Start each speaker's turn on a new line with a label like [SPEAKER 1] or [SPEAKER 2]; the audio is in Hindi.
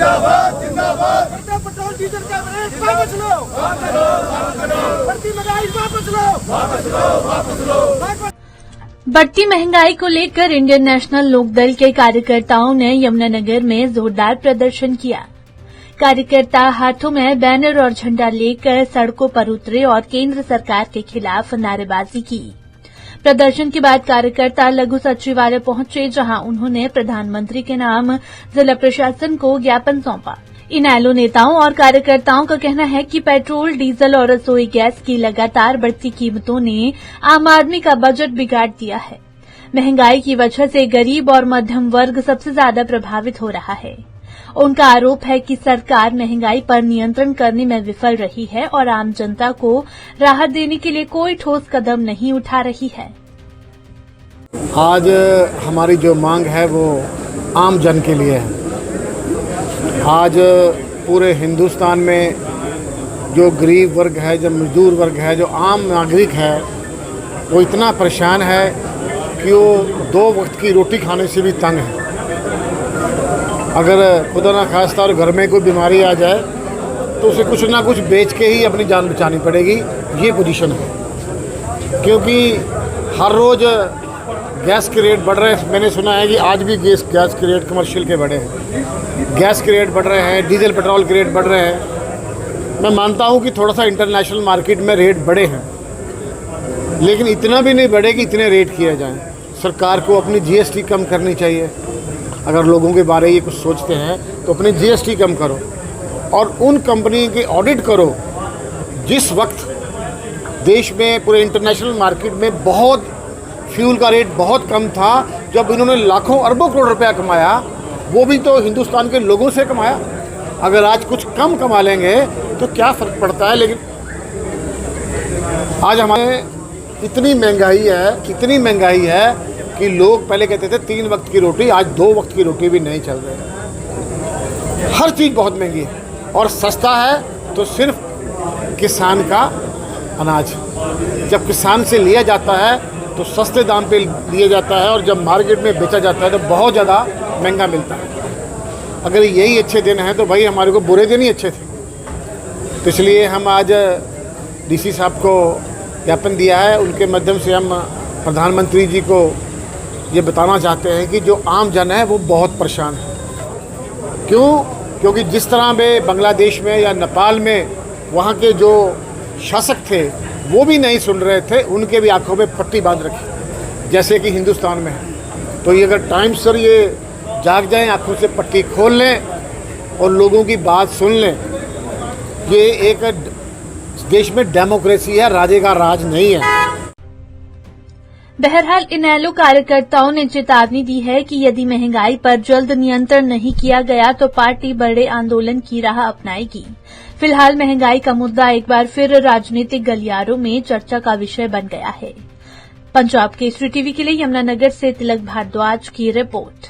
[SPEAKER 1] जिंदाबाद जिंदाबाद।
[SPEAKER 2] पेट्रोल डीजल का रेट वापस लो, बढ़ती महंगाई वापस लो,
[SPEAKER 1] वापस लो वापस लो।
[SPEAKER 3] बढ़ती महंगाई को लेकर इंडियन नेशनल लोकदल के कार्यकर्ताओं ने यमुनानगर में जोरदार प्रदर्शन किया। कार्यकर्ता हाथों में बैनर और झंडा लेकर सड़कों पर उतरे और केंद्र सरकार के खिलाफ नारेबाजी की। प्रदर्शन के बाद कार्यकर्ता लघु सचिवालय पहुंचे, जहां उन्होंने प्रधानमंत्री के नाम जिला प्रशासन को ज्ञापन सौंपा। इनेलो नेताओं और कार्यकर्ताओं का कहना है कि पेट्रोल, डीजल और रसोई गैस की लगातार बढ़ती कीमतों ने आम आदमी का बजट बिगाड़ दिया है। महंगाई की वजह से गरीब और मध्यम वर्ग सबसे ज्यादा प्रभावित हो रहा है। उनका आरोप है कि सरकार महंगाई पर नियंत्रण करने में विफल रही है और आम जनता को राहत देने के लिए कोई ठोस कदम नहीं उठा रही है।
[SPEAKER 4] आज हमारी जो मांग है वो आम जन के लिए है। आज पूरे हिंदुस्तान में जो गरीब वर्ग है, जो मजदूर वर्ग है, जो आम नागरिक है, वो इतना परेशान है कि वो 2 वक्त की रोटी खाने से भी तंग है। अगर खुदा ना खास्ता और घर में कोई बीमारी आ जाए तो उसे कुछ ना कुछ बेच के ही अपनी जान बचानी पड़ेगी, ये पोजीशन है। क्योंकि हर रोज़ गैस के रेट बढ़ रहे हैं। मैंने सुना है कि आज भी गैस के रेट कमर्शियल के बढ़े हैं, गैस के रेट बढ़ रहे हैं, डीजल पेट्रोल के रेट बढ़ रहे हैं। मैं मानता हूँ कि थोड़ा सा इंटरनेशनल मार्केट में रेट बढ़े हैं, लेकिन इतना भी नहीं बढ़े कि इतने रेट किए जाएं। सरकार को अपनी जीएसटी कम करनी चाहिए। अगर लोगों के बारे में ये कुछ सोचते हैं तो अपनी जीएसटी कम करो और उन कंपनी की ऑडिट करो जिस वक्त देश में पूरे इंटरनेशनल मार्केट में बहुत फ्यूल का रेट बहुत कम था, जब इन्होंने लाखों अरबों करोड़ रुपया कमाया, वो भी तो हिंदुस्तान के लोगों से कमाया। अगर आज कुछ कम कमा लेंगे तो क्या फ़र्क पड़ता है। लेकिन आज हमारे इतनी महंगाई है कि लोग पहले कहते थे 3 वक्त की रोटी, आज 2 वक्त की रोटी भी नहीं चल रही। हर चीज़ बहुत महंगी है और सस्ता है तो सिर्फ किसान का अनाज। जब किसान से लिया जाता है तो सस्ते दाम पे लिया जाता है और जब मार्केट में बेचा जाता है तो बहुत ज़्यादा महंगा मिलता है। अगर यही अच्छे दिन हैं तो भाई हमारे को बुरे दिन ही अच्छे थे। तो इसलिए हम आज डीसी साहब को ज्ञापन दिया है। उनके माध्यम से हम प्रधानमंत्री जी को ये बताना चाहते हैं कि जो आम जन है वो बहुत परेशान है। क्यों? क्योंकि जिस तरह में बांग्लादेश में या नेपाल में वहाँ के जो शासक थे वो भी नहीं सुन रहे थे, उनके भी आंखों में पट्टी बांध रखी, जैसे कि हिंदुस्तान में है। तो ये अगर टाइम सर ये जाग जाएं, आंखों से पट्टी खोल लें और लोगों की बात सुन लें, ये एक देश में डेमोक्रेसी है, राजे का राज नहीं है।
[SPEAKER 3] बहरहाल इनेलो कार्यकर्ताओं ने चेतावनी दी है कि यदि महंगाई पर जल्द नियंत्रण नहीं किया गया तो पार्टी बड़े आंदोलन की राह अपनाएगी। फिलहाल महंगाई का मुद्दा एक बार फिर राजनीतिक गलियारों में चर्चा का विषय बन गया है। पंजाब केसरी टीवी के लिए यमुनानगर से तिलक भारद्वाज की रिपोर्ट।